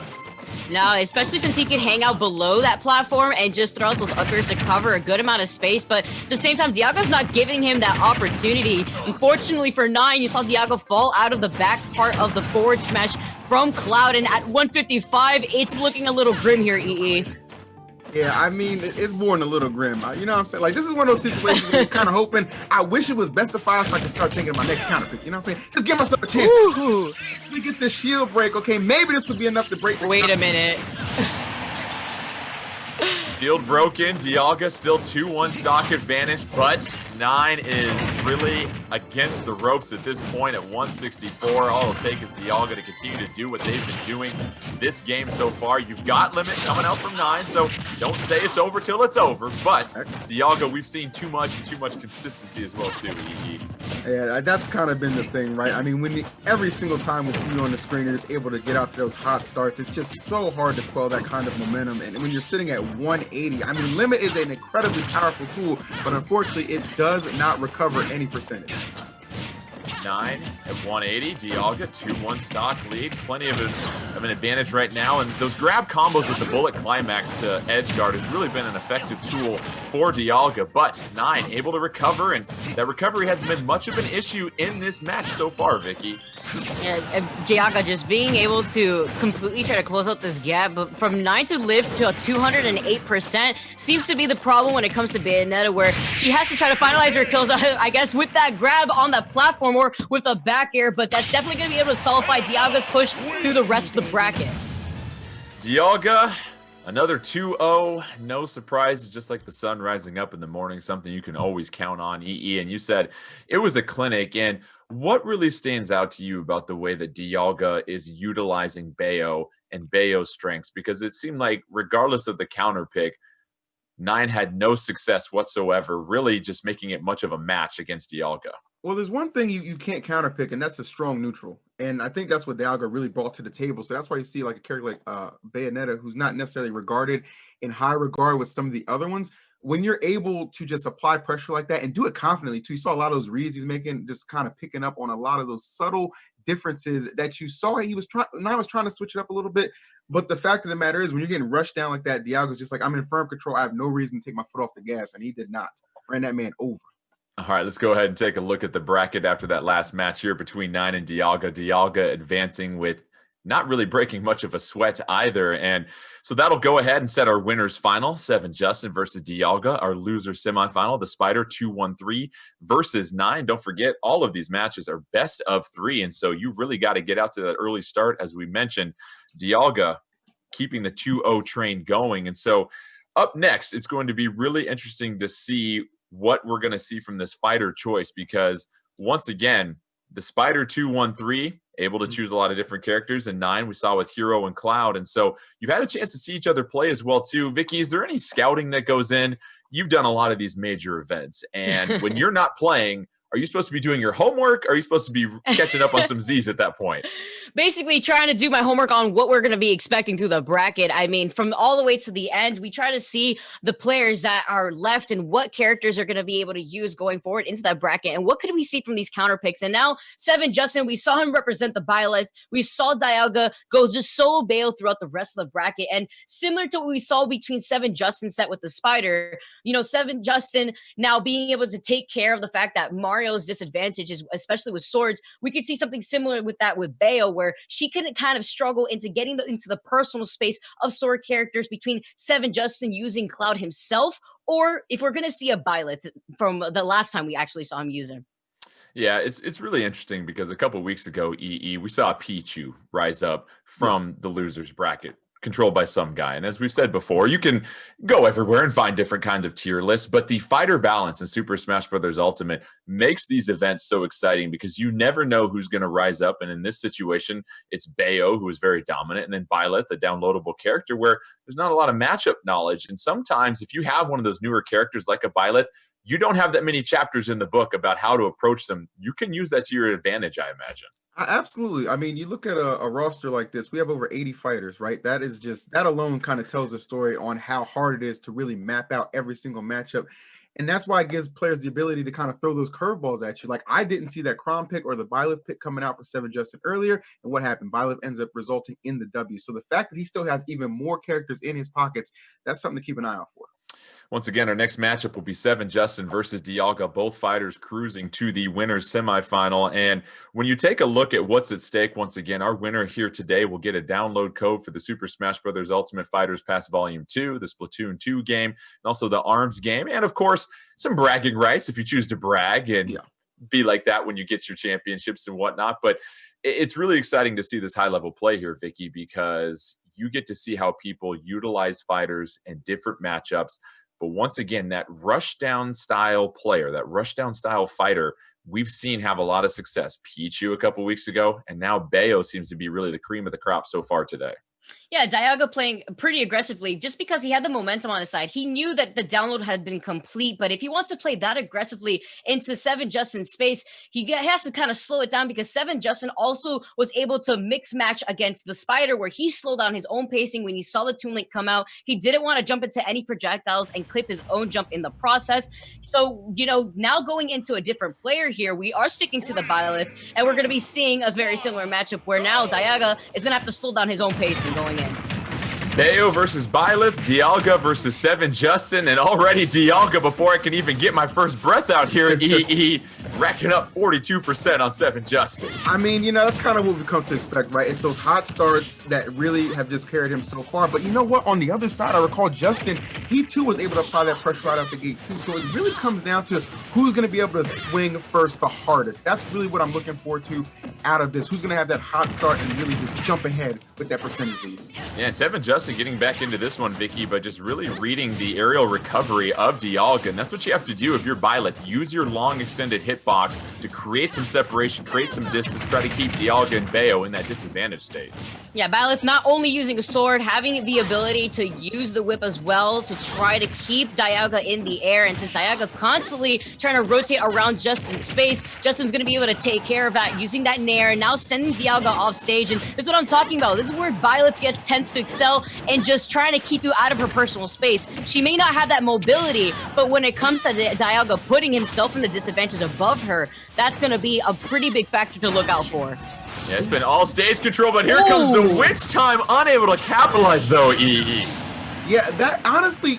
No, especially since he can hang out below that platform and just throw out those up airs to cover a good amount of space. But at the same time, Dialga's not giving him that opportunity. Unfortunately for Nine, you saw Dialga fall out of the back part of the forward smash from Cloud. And at 155, it's looking a little grim here, EE. Yeah, I mean, it's more than a little grim. You know what I'm saying? Like, this is one of those situations where you're kind of hoping, I wish it was best of 5 so I can start thinking of my next counter pick. You know what I'm saying? Just give myself a chance. Ooh. We get the shield break. Okay, maybe this will be enough to break. Wait a minute. Shield broken. Dialga still 2-1 stock advantage, but Nine is really against the ropes at this point at 164. All it'll take is Dialga to continue to do what they've been doing this game so far. You've got Limit coming out from Nine, so don't say it's over till it's over. But Dialga, we've seen too much and too much consistency as well, too, EE. Yeah, that's kind of been the thing, right? I mean, every single time we see you on the screen, you're just able to get out to those hot starts. It's just so hard to quell that kind of momentum. And when you're sitting at 180, I mean, Limit is an incredibly powerful tool, but unfortunately, it does not recover any percentage. Nine at 180. Dialga, 2-1 stock lead. Plenty of an advantage right now. And those grab combos with the bullet climax to edge guard has really been an effective tool for Dialga. But Nine able to recover, and that recovery hasn't been much of an issue in this match so far, Vicky. Yeah, Dialga just being able to completely try to close out this gap, but from 9 to lift to 208% seems to be the problem when it comes to Bayonetta, where she has to try to finalize her kills, I guess, with that grab on the platform or with a back air, but that's definitely going to be able to solidify Dialga's push through the rest of the bracket. Dialga, another 2-0. No surprise, just like the sun rising up in the morning, something you can always count on, EE. And you said it was a clinic. And what really stands out to you about the way that Dialga is utilizing Bayo and Bayo's strengths? Because it seemed like regardless of the counter pick, Nine had no success whatsoever, really just making it much of a match against Dialga. Well, there's one thing you can't counterpick, and that's a strong neutral. And I think that's what Dialga really brought to the table. So that's why you see like a character like Bayonetta, who's not necessarily regarded in high regard with some of the other ones. When you're able to just apply pressure like that and do it confidently too, you saw a lot of those reads he's making, just kind of picking up on a lot of those subtle differences that you saw. He was trying to switch it up a little bit. But the fact of the matter is, when you're getting rushed down like that, Dialga's just like, I'm in firm control. I have no reason to take my foot off the gas. And he did not. Ran that man over. All right, let's go ahead and take a look at the bracket after that last match here between Nine and Dialga. Dialga advancing with not really breaking much of a sweat either. And so that'll go ahead and set our winners final. Seven Justin versus Dialga. Our loser semifinal, the Spider 2-1-3 versus Nine. Don't forget, all of these matches are best of 3. And so you really got to get out to that early start. As we mentioned, Dialga keeping the 2-0 train going. And so up next, it's going to be really interesting to see what we're going to see from this fighter choice, because once again, the Spider 2-1-3 able to choose a lot of different characters, and Nine we saw with Hero and Cloud. And so you've had a chance to see each other play as well too. Vicky, is there any scouting that goes in? You've done a lot of these major events, and when you're not playing, are you supposed to be doing your homework? Or are you supposed to be catching up on some Z's at that point? Basically trying to do my homework on what we're going to be expecting through the bracket. I mean, from all the way to the end, we try to see the players that are left and what characters are going to be able to use going forward into that bracket. And what could we see from these counter picks? And now, Seven Justin, we saw him represent the Byleth. We saw Dialga go just solo bail throughout the rest of the bracket. And similar to what we saw between Seven Justin set with the Spider, you know, Seven Justin now being able to take care of the fact that Mario's disadvantages, especially with swords, we could see something similar with that with Bayo, where she couldn't kind of struggle into getting into the personal space of sword characters between Seven Justin using Cloud himself, or if we're going to see a Byleth from the last time we actually saw him use him. Yeah, it's really interesting because a couple weeks ago, EE, we saw Pichu rise up from the losers bracket, controlled by some guy. And as we've said before, you can go everywhere and find different kinds of tier lists, but the fighter balance in Super Smash Bros. Ultimate makes these events so exciting because you never know who's going to rise up. And in this situation, it's Bayo, who is very dominant, and then Byleth, the downloadable character, where there's not a lot of matchup knowledge. And sometimes if you have one of those newer characters like a Byleth, you don't have that many chapters in the book about how to approach them. You can use that to your advantage, I imagine. Absolutely. I mean, you look at a roster like this, we have over 80 fighters, right? That alone kind of tells a story on how hard it is to really map out every single matchup. And that's why it gives players the ability to kind of throw those curveballs at you. Like, I didn't see that Crom pick or the Byleth pick coming out for Seven Justin earlier. And what happened? Byleth ends up resulting in the W. So the fact that he still has even more characters in his pockets, that's something to keep an eye out for. Once again, our next matchup will be Seven Justin versus Dialga, both fighters cruising to the winners semifinal. And when you take a look at what's at stake, once again, our winner here today will get a download code for the Super Smash Bros. Ultimate Fighters Pass Volume 2, the Splatoon 2 game, and also the ARMS game. And of course, some bragging rights if you choose to brag and be like that when you get your championships and whatnot. But it's really exciting to see this high-level play here, Vicky, because you get to see how people utilize fighters in different matchups. But once again, that rushdown style player, that rushdown style fighter, we've seen have a lot of success. Pichu a couple weeks ago, and now Bayo seems to be really the cream of the crop so far today. Yeah, Dialga playing pretty aggressively just because he had the momentum on his side. He knew that the download had been complete, but if he wants to play that aggressively into Seven Justin's space, he has to kind of slow it down because Seven Justin also was able to mix match against the Spider where he slowed down his own pacing when he saw the Toon Link come out. He didn't want to jump into any projectiles and clip his own jump in the process. So, now going into a different player here, we are sticking to the Byleth, and we're going to be seeing a very similar matchup where now Dialga is going to have to slow down his own pacing going in. Bayo versus Byleth, Dialga versus Seven Justin, and already Dialga, before I can even get my first breath out here, EE racking up 42% on Seven Justin. I mean, that's kind of what we come to expect, right? It's those hot starts that really have just carried him so far. But you know what? On the other side, I recall Justin, he too was able to apply that pressure right out the gate too. So it really comes down to who's going to be able to swing first the hardest. That's really what I'm looking forward to out of this. Who's going to have that hot start and really just jump ahead with that percentage lead. Yeah, and Seven Justin getting back into this one, Vicky, but just really reading the aerial recovery of Dialga. And that's what you have to do if you're Byleth. Use your long extended hitbox to create some separation, create some distance, try to keep Dialga and Bayo in that disadvantage state. Yeah, Byleth not only using a sword, having the ability to use the whip as well to try to keep Dialga in the air. And since Dialga's constantly trying to rotate around Justin's space, Justin's going to be able to take care of that using that nair and now sending Dialga off stage. And this is what I'm talking about. This is where Byleth tends to excel and just trying to keep you out of her personal space. She may not have that mobility, but when it comes to Dialga putting himself in the disadvantage above her, that's going to be a pretty big factor to look out for. Yeah, it's been all stage control, but here comes the witch time, unable to capitalize though, EE. Yeah, that honestly,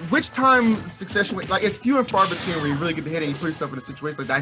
which time succession, like it's few and far between where you really get to hit and you put yourself in a situation like that. I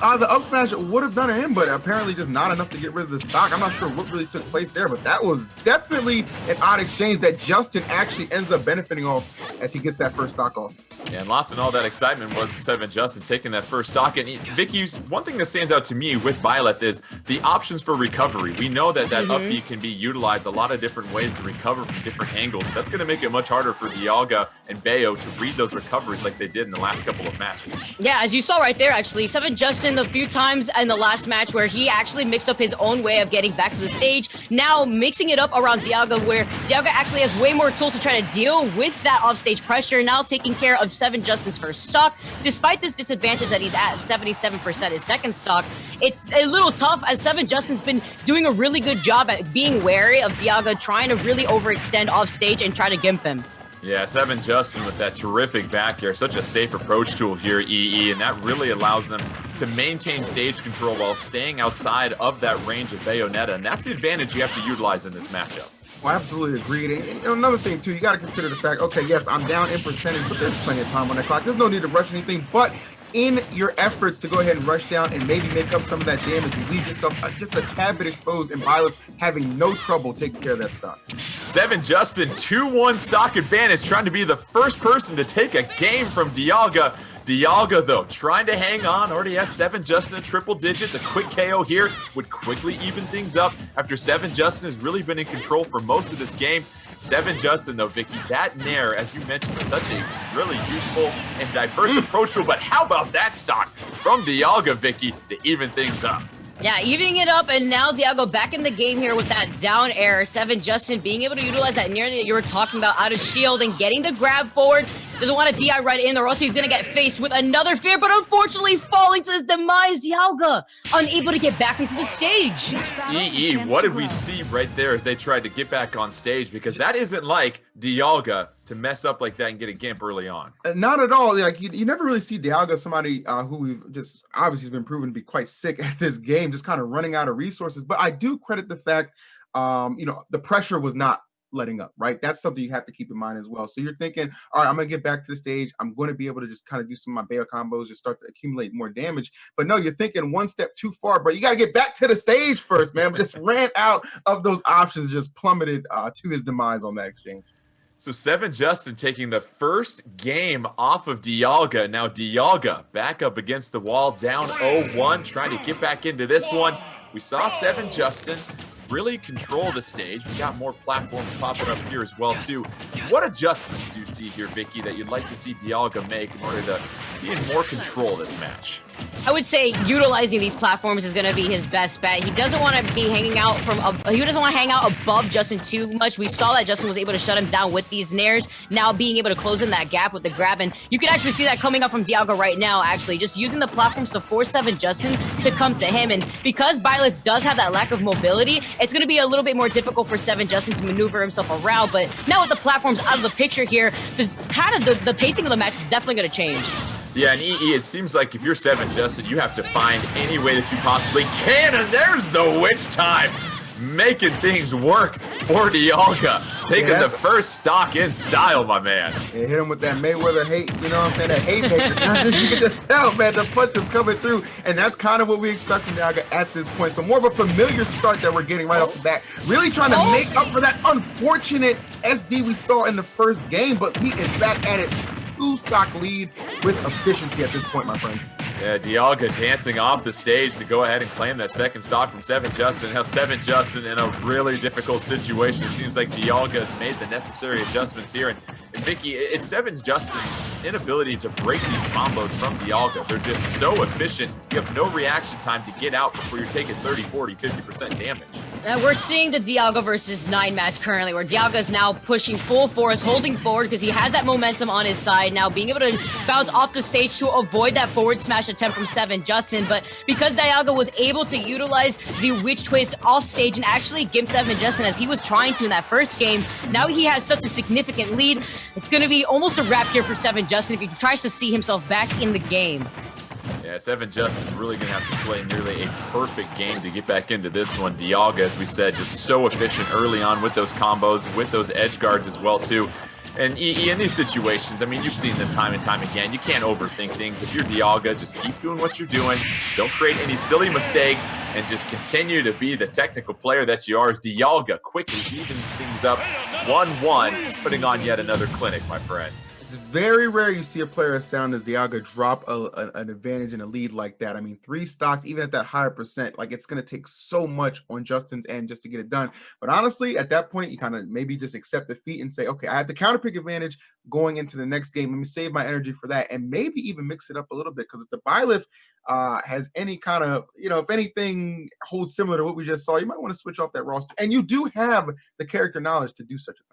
thought the up smash would have done to him, but apparently just not enough to get rid of the stock. I'm not sure what really took place there, but that was definitely an odd exchange that Justin actually ends up benefiting off as he gets that first stock off. Yeah, and lots and all that excitement was Seven Justin taking that first stock. And Vicky, one thing that stands out to me with Byleth is the options for recovery. We know that up B can be utilized a lot of different ways to recover from different angles. That's going to make it much harder for Dialga and Bayo to read those recoveries like they did in the last couple of matches. Yeah, as you saw right there, actually, Seven Justin, the few times in the last match where he actually mixed up his own way of getting back to the stage, now mixing it up around Dialga, where Dialga actually has way more tools to try to deal with that offstage pressure, now taking care of Seven Justin's first stock. Despite this disadvantage that he's at 77% his second stock, it's a little tough as Seven Justin's been doing a really good job at being wary of Dialga, trying to really overextend off stage and try to gimp him. Yeah, Seven Justin with that terrific back air, such a safe approach tool here, EE, and that really allows them to maintain stage control while staying outside of that range of Bayonetta, and that's the advantage you have to utilize in this matchup. Well, absolutely agreed. And another thing, too, you got to consider the fact, okay, yes, I'm down in percentage, but there's plenty of time on the clock. There's no need to rush anything, but in your efforts to go ahead and rush down and maybe make up some of that damage, you leave yourself just a tad bit exposed, and Byleth having no trouble taking care of that stock. Seven Justin, 2-1 stock advantage, trying to be the first person to take a game from Dialga. Dialga, though, trying to hang on, already has Seven Justin in triple digits. A quick KO here would quickly even things up after Seven Justin has really been in control for most of this game. Seven Justin, though, Vicky, that nair, as you mentioned, such a really useful and diverse approach tool. But how about that stock from Dialga, Vicky, to even things up? Yeah, evening it up, and now Dialga back in the game here with that down air. Seven Justin being able to utilize that nair that you were talking about out of shield and getting the grab forward. Doesn't want to DI right in, or else he's going to get faced with another fear, but unfortunately falling to his demise. Dialga unable to get back into the stage. EE, what did we see right there as they tried to get back on stage? Because that isn't like Dialga to mess up like that and get a gimp early on. Not at all. Like you never really see Dialga, somebody who we've just obviously has been proven to be quite sick at this game, just kind of running out of resources. But I do credit the fact, the pressure was not letting up, right? That's something you have to keep in mind as well. So you're thinking, all right, I'm going to get back to the stage. I'm going to be able to just kind of do some of my Bayo combos, just start to accumulate more damage. But no, you're thinking one step too far, bro. You got to get back to the stage first, man. Just ran out of those options, just plummeted to his demise on that exchange. So Seven Justin taking the first game off of Dialga. Now Dialga back up against the wall, down 0-1, trying to get back into this one. We saw Seven Justin really control the stage. We got more platforms popping up here as well too. What adjustments do you see here, Vicky, that you'd like to see Dialga make in order to be in more control of this match? I would say utilizing these platforms is going to be his best bet. He doesn't want to be hanging out he doesn't want to hang out above Justin too much. We saw that Justin was able to shut him down with these nairs. Now being able to close in that gap with the grab, and you can actually see that coming up from Dialga right now, actually. Just using the platforms to force 7 Justin to come to him. And because Byleth does have that lack of mobility, it's going to be a little bit more difficult for 7 Justin to maneuver himself around. But now with the platforms out of the picture here, the pacing of the match is definitely going to change. Yeah, and EE, it seems like if you're 7 Justin, you have to find any way that you possibly can, and there's the witch time, making things work for Dialga, taking the first stock in style, my man. And hit him with that Mayweather hate, you know what I'm saying, that hate maker. You can just tell, man, the punch is coming through, and that's kind of what we expect from Dialga at this point. So more of a familiar start that we're getting right off the bat, really trying to make up for that unfortunate SD we saw in the first game, but he is back at it. 2-stock lead with efficiency at this point, my friends. Yeah, Dialga dancing off the stage to go ahead and claim that second stock from 7 Justin. Now 7 Justin in a really difficult situation. It seems like Dialga has made the necessary adjustments here. And Vicky, it's 7 Justin's inability to break these combos from Dialga. They're just so efficient. You have no reaction time to get out before you're taking 30, 40, 50% damage. We're seeing the Dialga versus 9 match currently, where Dialga is now pushing full force, holding forward because he has that momentum on his side now, being able to bounce off the stage to avoid that forward smash attempt from 7 Justin. But because Dialga was able to utilize the witch twist off stage and actually gimp 7 Justin as he was trying to in that first game, now he has such a significant lead. It's going to be almost a wrap here for 7 Justin if he tries to see himself back in the game. Yeah, 7 Justin really going to have to play nearly a perfect game to get back into this one. Dialga, as we said, just so efficient early on with those combos, with those edge guards as well, too. And EE, in these situations, I mean, you've seen them time and time again. You can't overthink things. If you're Dialga, just keep doing what you're doing. Don't create any silly mistakes, and just continue to be the technical player that you are. As Dialga quickly evens things up 1-1, putting on yet another clinic, my friend. It's very rare you see a player as sound as Dialga drop an advantage and a lead like that. I mean, 3 stocks, even at that higher percent, like it's going to take so much on Justin's end just to get it done. But honestly, at that point, you kind of maybe just accept defeat and say, okay, I have the counter pick advantage going into the next game. Let me save my energy for that and maybe even mix it up a little bit, because if the Byleth has any kind of, if anything holds similar to what we just saw, you might want to switch off that roster. And you do have the character knowledge to do such a thing.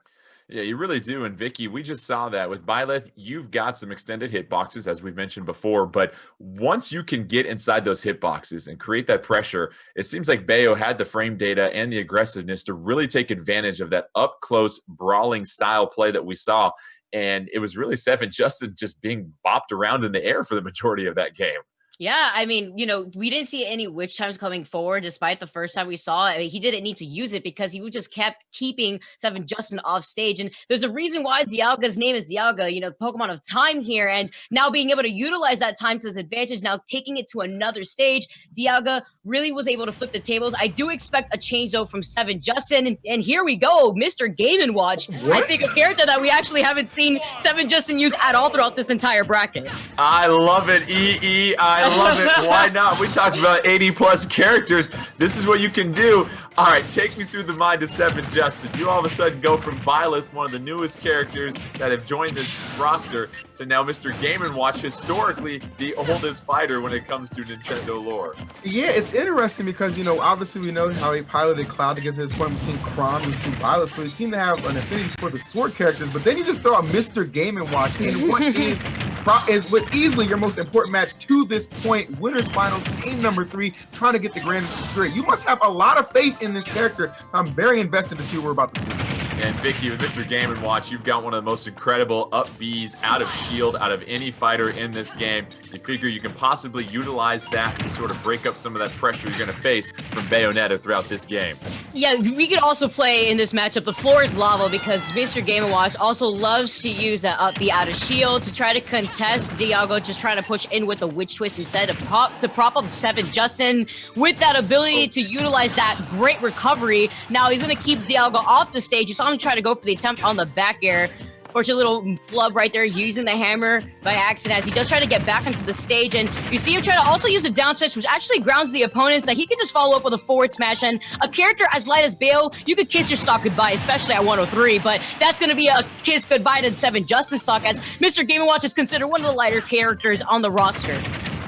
Yeah, you really do. And Vicky, we just saw that with Byleth, you've got some extended hitboxes, as we've mentioned before. But once you can get inside those hitboxes and create that pressure, it seems like Bayo had the frame data and the aggressiveness to really take advantage of that up-close brawling style play that we saw. And it was really 7 Justin just being bopped around in the air for the majority of that game. Yeah, I mean, we didn't see any witch times coming forward despite the first time we saw it. I mean, he didn't need to use it because he just kept keeping 7 Justin off stage. And there's a reason why Dialga's name is Dialga, Pokemon of time here. And now being able to utilize that time to his advantage, now taking it to another stage, Dialga really was able to flip the tables. I do expect a change, though, from 7 Justin. And here we go, Mr. Game & Watch. What? I think a character that we actually haven't seen 7 Justin use at all throughout this entire bracket. I love it, EE. I love it. Why not? We talked about 80-plus characters. This is what you can do. All right, take me through the mind of 7 Justin. You all of a sudden go from Byleth, one of the newest characters that have joined this roster, to now Mr. Game & Watch, historically the oldest fighter when it comes to Nintendo lore. Yeah, it's interesting because, obviously we know how he piloted Cloud to get to this point. We've seen Chrom, we've seen Byleth, so we seem to have an affinity for the sword characters, but then you just throw out Mr. Game & Watch in what is what easily your most important match to this point, winners finals, game number 3, trying to get the grandest victory. You must have a lot of faith in this character, so I'm very invested to see what we're about to see. And Vicky, with Mr. Game & Watch, you've got one of the most incredible up Bs out of shield, out of any fighter in this game. You figure you can possibly utilize that to sort of break up some of that pressure you're going to face from Bayonetta throughout this game. Yeah, we could also play in this matchup the floor is lava, because Mr. Game & Watch also loves to use that up B out of shield to try to contest Dialga, just trying to push in with a witch twist instead to prop up 7 Justin with that ability to utilize that great recovery. Now he's going to keep Dialga off the stage. You saw him try to go for the attempt on the back air. unfortunate little flub right there, using the hammer by accident as he does try to get back onto the stage. And you see him try to also use a down smash, which actually grounds the opponents, that he can just follow up with a forward smash. And a character as light as Bayo, you could kiss your stock goodbye, especially at 103, but that's going to be a kiss goodbye to 7 Justin stock, as Mr. Game & Watch is considered one of the lighter characters on the roster.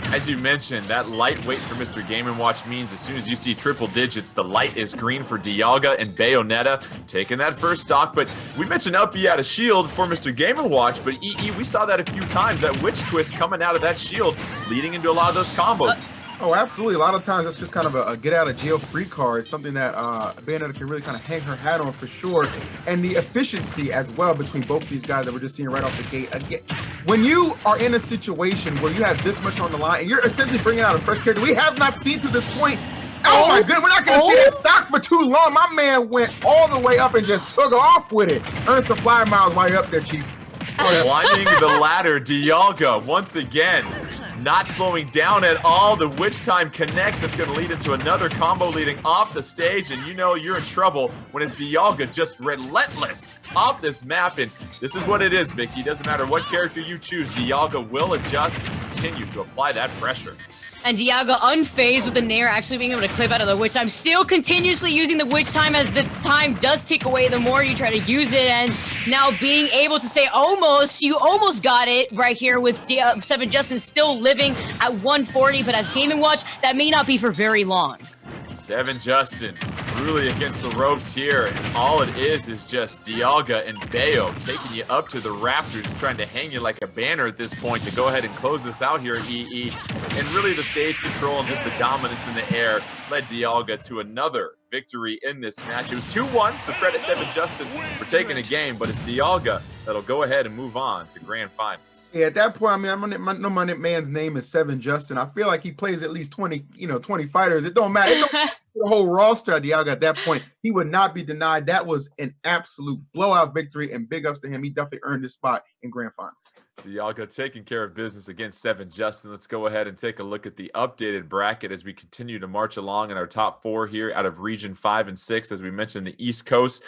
As you mentioned, that lightweight for Mr. Game & Watch means as soon as you see triple digits, the light is green for Dialga and Bayonetta taking that first stock. But we mentioned up he had a shield for Mr. Game & Watch, but EE, we saw that a few times, that witch twist coming out of that shield, leading into a lot of those combos. Oh, absolutely. A lot of times that's just kind of a get out of jail free card, something that Bayonetta can really kind of hang her hat on for sure. And the efficiency as well between both of these guys that we're just seeing right off the gate. Again, when you are in a situation where you have this much on the line and you're essentially bringing out a fresh character we have not seen to this point. Oh my goodness, we're not going to see that stock for too long. My man went all the way up and just took off with it. Earn supply miles while you're up there, Chief. Climbing the ladder, Dialga once again. Not slowing down at all. The witch time connects. It's going to lead into another combo leading off the stage, and you know you're in trouble when it's Dialga just relentless off this map. And this is what it is, Vicky. Doesn't matter what character you choose, Dialga will adjust and continue to apply that pressure. And Dialga unfazed with the Nair, actually being able to clip out of the Witch Time. Still continuously using the Witch Time as the time does tick away the more you try to use it. And now being able to say almost, you almost got it right here with 7 Justin still living at 140. But as Game & Watch, that may not be for very long. 7 Justin truly against the ropes here, and all it is just Dialga and Bayo taking you up to the rafters, trying to hang you like a banner at this point to go ahead and close this out here at EE. And really the stage control and just the dominance in the air led Dialga to another victory in this match. It was 2-1, so credit 7 Justin for taking a game, but it's Dialga that'll go ahead and move on to grand finals. Yeah, at that point, I mean, I know my man's name is 7 Justin. I feel like he plays at least 20 fighters. It don't matter. It don't matter the whole roster of Dialga at that point. He would not be denied. That was an absolute blowout victory, and big ups to him. He definitely earned his spot in grand finals. Dialga taking care of business against 7 Justin. Let's go ahead and take a look at the updated bracket as we continue to march along in our top 4 here out of Region 5 and 6. As we mentioned, the East Coast,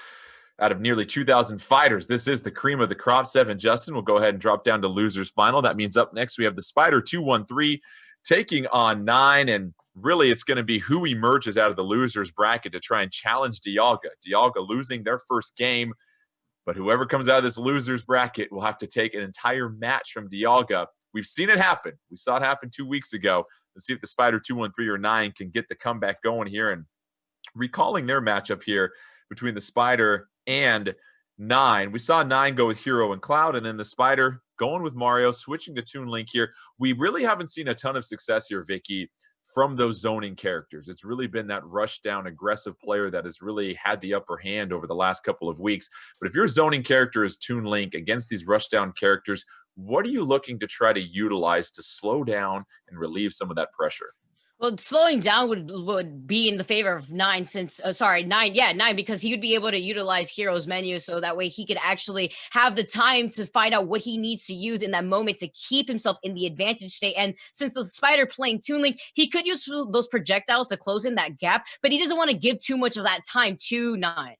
out of nearly 2,000 fighters, this is the cream of the crop. 7 Justin will go ahead and drop down to losers final. That means up next we have the Spider 213 taking on 9, and really it's going to be who emerges out of the losers bracket to try and challenge Dialga. Dialga losing their first game, but whoever comes out of this losers bracket will have to take an entire match from Dialga. We've seen it happen. We saw it happen 2 weeks ago. Let's see if the Spider 213 or 9 can get the comeback going here. And recalling their matchup here between the Spider and 9, we saw 9 go with Hero and Cloud, and then the Spider going with Mario, switching to Toon Link here. We really haven't seen a ton of success here, Vicky, from those zoning characters. It's really been that rush down aggressive player that has really had the upper hand over the last couple of weeks. But if your zoning character is Toon Link against these rush down characters, what are you looking to try to utilize to slow down and relieve some of that pressure? Well, slowing down would be in the favor of 9 since, 9, because he would be able to utilize Hero's menu so that way he could actually have the time to find out what he needs to use in that moment to keep himself in the advantage state. And since the Spider playing Toon Link, he could use those projectiles to close in that gap, but he doesn't want to give too much of that time to 9.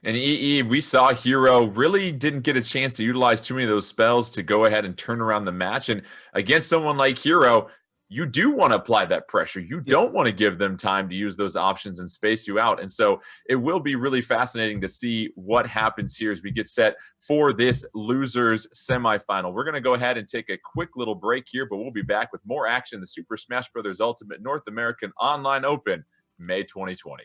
And EE, we saw Hero really didn't get a chance to utilize too many of those spells to go ahead and turn around the match. And against someone like Hero, you do want to apply that pressure. You don't want to give them time to use those options and space you out. And so it will be really fascinating to see what happens here as we get set for this losers semifinal. We're going to go ahead and take a quick little break here, but we'll be back with more action in the Super Smash Bros. Ultimate North American Online Open, May 2020.